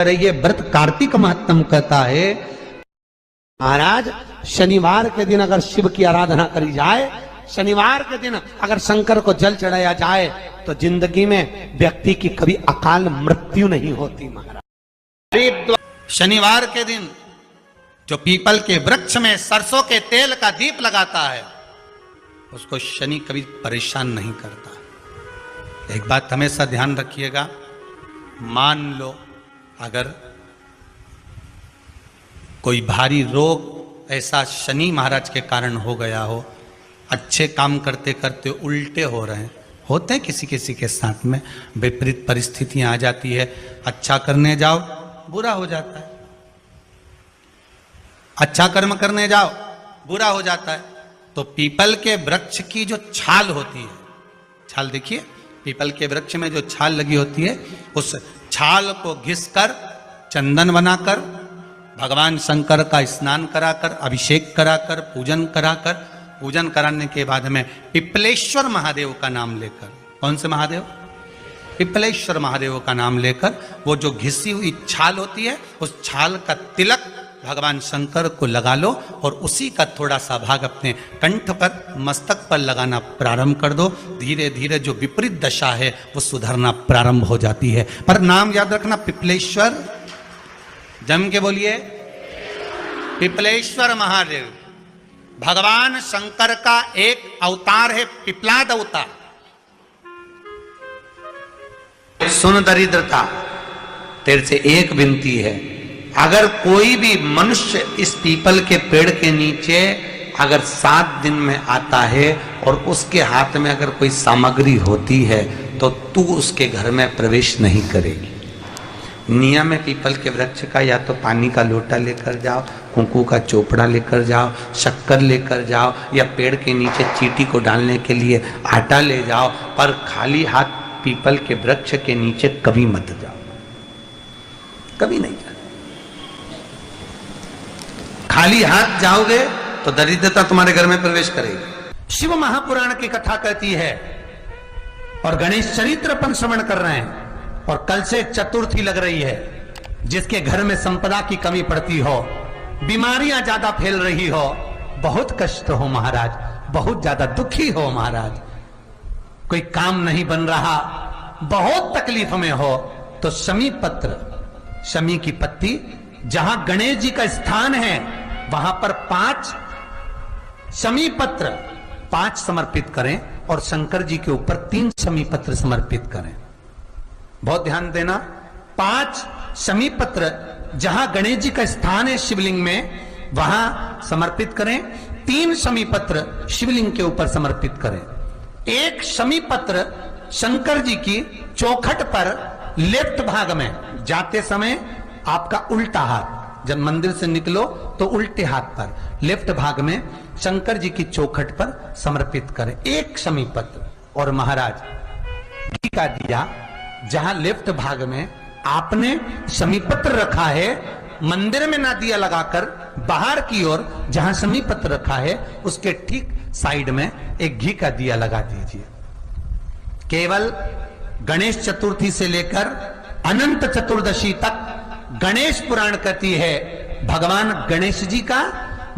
ये व्रत कार्तिक महत्तम कहता है। महाराज शनिवार के दिन अगर शिव की आराधना करी जाए, शनिवार के दिन अगर शंकर को जल चढ़ाया जाए तो जिंदगी में व्यक्ति की कभी अकाल मृत्यु नहीं होती। महाराज शनिवार के दिन जो पीपल के वृक्ष में सरसों के तेल का दीप लगाता है उसको शनि कभी परेशान नहीं करता। एक बात हमेशा ध्यान रखिएगा, मान लो अगर कोई भारी रोग ऐसा शनि महाराज के कारण हो गया हो, अच्छे काम करते करते उल्टे हो रहे हैं, होते हैं किसी किसी के साथ में, विपरीत परिस्थितियां आ जाती है, अच्छा करने जाओ बुरा हो जाता है, अच्छा कर्म करने जाओ बुरा हो जाता है। तो पीपल के वृक्ष की जो छाल होती है, छाल देखिए, पीपल के वृक्ष में जो छाल लगी होती है, उस छाल को घिसकर चंदन बनाकर भगवान शंकर का स्नान कराकर, अभिषेक कराकर, पूजन कराने के बाद में पिपलेश्वर महादेव का नाम लेकर, कौन से महादेव? पिपलेश्वर महादेव का नाम लेकर वो जो घिसी हुई छाल होती है उस छाल का तिलक भगवान शंकर को लगा लो और उसी का थोड़ा सा भाग अपने कंठ पर, मस्तक पर लगाना प्रारंभ कर दो। धीरे धीरे जो विपरीत दशा है वो सुधरना प्रारंभ हो जाती है। पर नाम याद रखना, पिपलेश्वर, जम के बोलिए, पिपलेश्वर महादेव भगवान शंकर का एक अवतार है, पिपलाद अवतार। सुन दरिद्रता, तेरे से एक विनती है, अगर कोई भी मनुष्य इस पीपल के पेड़ के नीचे अगर 7 दिन में आता है और उसके हाथ में अगर कोई सामग्री होती है तो तू उसके घर में प्रवेश नहीं करेगी। नियम है पीपल के वृक्ष का, या तो पानी का लोटा लेकर जाओ, कुंकू का चोपड़ा लेकर जाओ, शक्कर लेकर जाओ, या पेड़ के नीचे चींटी को डालने के लिए आटा ले जाओ, पर खाली हाथ पीपल के वृक्ष के नीचे कभी मत जाओ, कभी नहीं जाओ। खाली हाथ जाओगे तो दरिद्रता तुम्हारे घर में प्रवेश करेगी। शिव महापुराण की कथा कहती है और गणेश चरित्र अपन श्रवण कर रहे हैं, और कल से चतुर्थी लग रही है। जिसके घर में संपदा की कमी पड़ती हो, बीमारियां ज्यादा फैल रही हो, बहुत कष्ट हो महाराज, बहुत ज्यादा दुखी हो महाराज, कोई काम नहीं बन रहा, बहुत तकलीफ में हो, तो शमी पत्र, शमी की पत्ती, जहां गणेश जी का स्थान है वहां पर 5 शमी पत्र 5 समर्पित करें और शंकर जी के ऊपर 3 शमी पत्र समर्पित करें। बहुत ध्यान देना, 5 शमी पत्र जहां गणेश जी का स्थान है शिवलिंग में वहां समर्पित करें, 3 शमी पत्र शिवलिंग के ऊपर समर्पित करें। 1 शमी पत्र शंकर जी की चौखट पर लेफ्ट भाग में, जाते समय आपका उल्टा हाथ, जब मंदिर से निकलो तो उल्टे हाथ पर लेफ्ट भाग में शंकर जी की चौखट पर समर्पित करें 1 शमी पत्र। और महाराज घी का दिया जहां लेफ्ट भाग में आपने शमी पत्र रखा है, मंदिर में ना दिया लगाकर बाहर की ओर जहां शमी पत्र रखा है उसके ठीक साइड में एक घी का दिया लगा दीजिए। केवल गणेश चतुर्थी से लेकर अनंत चतुर्दशी तक गणेश पुराण कहती है भगवान गणेश जी का,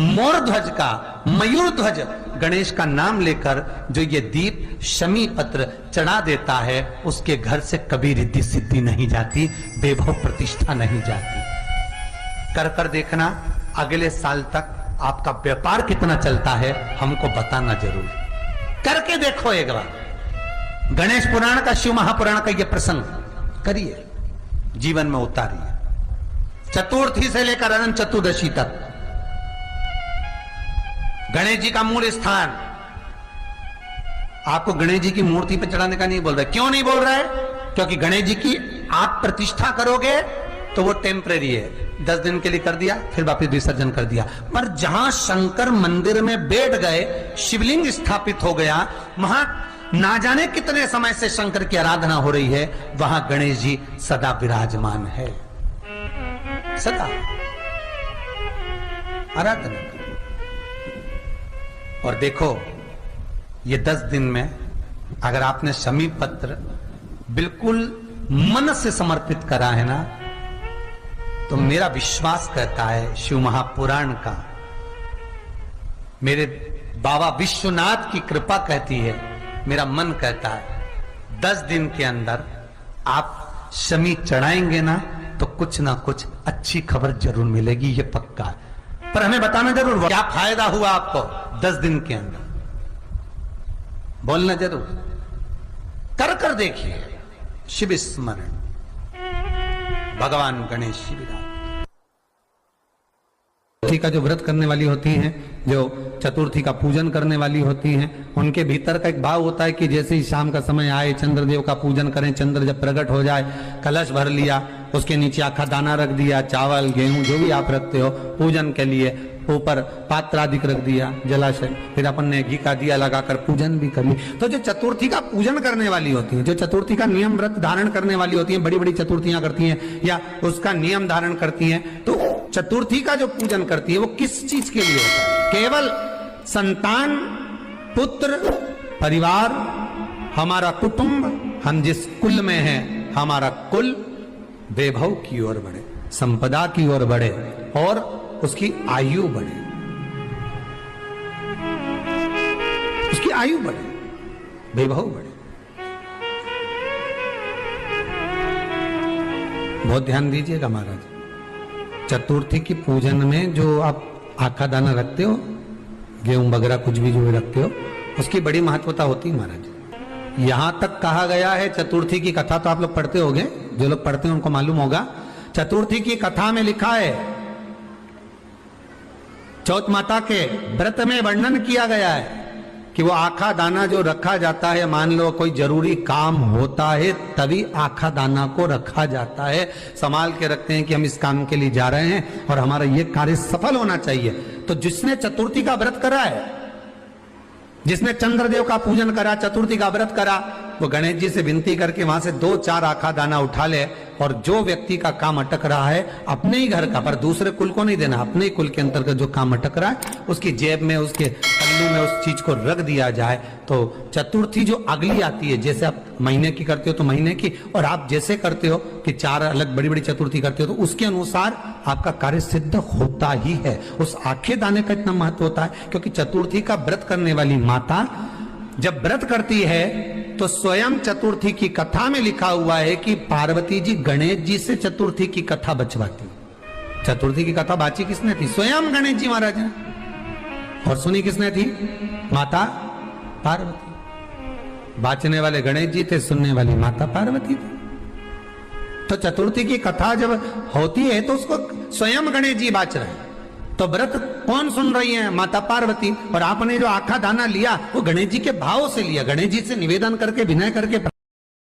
मोर ध्वज का, मयूर ध्वज गणेश का नाम लेकर जो ये दीप शमी पत्र चढ़ा देता है उसके घर से कभी रिद्धि सिद्धि नहीं जाती, वैभव प्रतिष्ठा नहीं जाती। कर कर देखना, अगले साल तक आपका व्यापार कितना चलता है हमको बताना जरूर, करके देखो एक बार। गणेश पुराण का, शिव महापुराण का ये प्रसंग करिए, जीवन में उतारिए। चतुर्थी से लेकर अनंत चतुर्दशी तक गणेश जी का मूल स्थान, आपको गणेश जी की मूर्ति पर चढ़ाने का नहीं बोल रहा है। क्यों नहीं बोल रहा है? क्योंकि गणेश जी की आप प्रतिष्ठा करोगे तो वो टेम्परेरी है, 10 दिन के लिए कर दिया फिर वापस विसर्जन कर दिया। पर जहां शंकर मंदिर में बैठ गए, शिवलिंग स्थापित हो गया, वहां ना जाने कितने समय से शंकर की आराधना हो रही है, वहां गणेश जी सदा विराजमान है, सदा आराधना। और देखो ये 10 दिन में अगर आपने शमी पत्र बिल्कुल मन से समर्पित करा है ना, तो मेरा विश्वास कहता है शिव महापुराण का, मेरे बाबा विश्वनाथ की कृपा कहती है, मेरा मन कहता है 10 दिन के अंदर आप शमी चढ़ाएंगे ना तो कुछ ना कुछ अच्छी खबर जरूर मिलेगी, ये पक्का है। पर हमें बताना जरूर क्या फायदा हुआ आपको 10 दिन के अंदर, बोलना जरूर, कर देखिए। शिव स्मरण, भगवान गणेश शिवराज चतुर्थी का जो व्रत करने वाली होती हैं, जो चतुर्थी का पूजन करने वाली होती हैं, उनके भीतर का एक भाव होता है कि जैसे ही शाम का समय आए चंद्रदेव का पूजन करें, चंद्र जब प्रकट हो जाए, कलश भर लिया, उसके नीचे आखा दाना रख दिया, चावल गेहूं जो भी आप रखते हो पूजन के लिए, ऊपर पात्र आदि रख दिया जलाशय, फिर अपन ने घी का दिया लगाकर पूजन भी कर ली। तो जो चतुर्थी का पूजन करने वाली होती है, जो चतुर्थी का नियम व्रत धारण करने वाली होती है, बड़ी बड़ी चतुर्थियां करती हैं या उसका नियम धारण करती हैं, तो चतुर्थी का जो पूजन करती है वो किस चीज के लिए होता है? केवल संतान, पुत्र, परिवार, हमारा कुटुंब, हम जिस कुल में हैं, हमारा कुल वैभव की ओर बढ़े, संपदा की ओर बढ़े और उसकी आयु बढ़े, उसकी आयु बढ़े, वैभव बढ़े। बहुत ध्यान दीजिएगा महाराज, चतुर्थी की पूजन में जो आप आखा दाना रखते हो, गेहूं वगैरह कुछ भी जो भी रखते हो, उसकी बड़ी महत्वता होती है महाराज। यहां तक कहा गया है, चतुर्थी की कथा तो आप लोग पढ़ते होंगे, जो लोग पढ़ते हैं उनको मालूम होगा, चतुर्थी की कथा में लिखा है, चौथ माता के व्रत में वर्णन किया गया है कि वो आखा दाना जो रखा जाता है, मान लो कोई जरूरी काम होता है तभी आखा दाना को रखा जाता है, संभाल के रखते हैं कि हम इस काम के लिए जा रहे हैं और हमारा ये कार्य सफल होना चाहिए। तो जिसने चतुर्थी का व्रत करा है, जिसने चंद्रदेव का पूजन करा, चतुर्थी का व्रत करा, वो गणेश जी से विनती करके वहां से 2-4 आखा दाना उठा ले और जो व्यक्ति का काम अटक रहा है अपने ही घर का, पर दूसरे कुल को नहीं देना, अपने ही कुल के अंतर्गत जो काम अटक रहा है उसकी जेब में, उसके पल्लू में उस चीज को रख दिया जाए। तो चतुर्थी जो अगली आती है, जैसे आप महीने की करते हो तो महीने की, और आप जैसे करते हो कि 4 अलग बड़ी बड़ी चतुर्थी करते हो तो उसके अनुसार आपका कार्य सिद्ध होता ही है। उस आखे दाने का इतना महत्व होता है क्योंकि चतुर्थी का व्रत करने वाली माता जब व्रत करती है तो स्वयं चतुर्थी की कथा में लिखा हुआ है कि पार्वती जी गणेश जी से चतुर्थी की कथा बचवाती। चतुर्थी की कथा बाची किसने थी? स्वयं गणेश जी महाराज ने। और सुनी किसने थी? माता पार्वती। बाचने वाले गणेश जी थे, सुनने वाली माता पार्वती थी। तो चतुर्थी की कथा जब होती है तो उसको स्वयं गणेश जी बाच रहे हैं, तो व्रत कौन सुन रही है? माता पार्वती। और आपने जो आखा दाना लिया वो गणेश जी के भाव से लिया, गणेश जी से निवेदन करके, विनय करके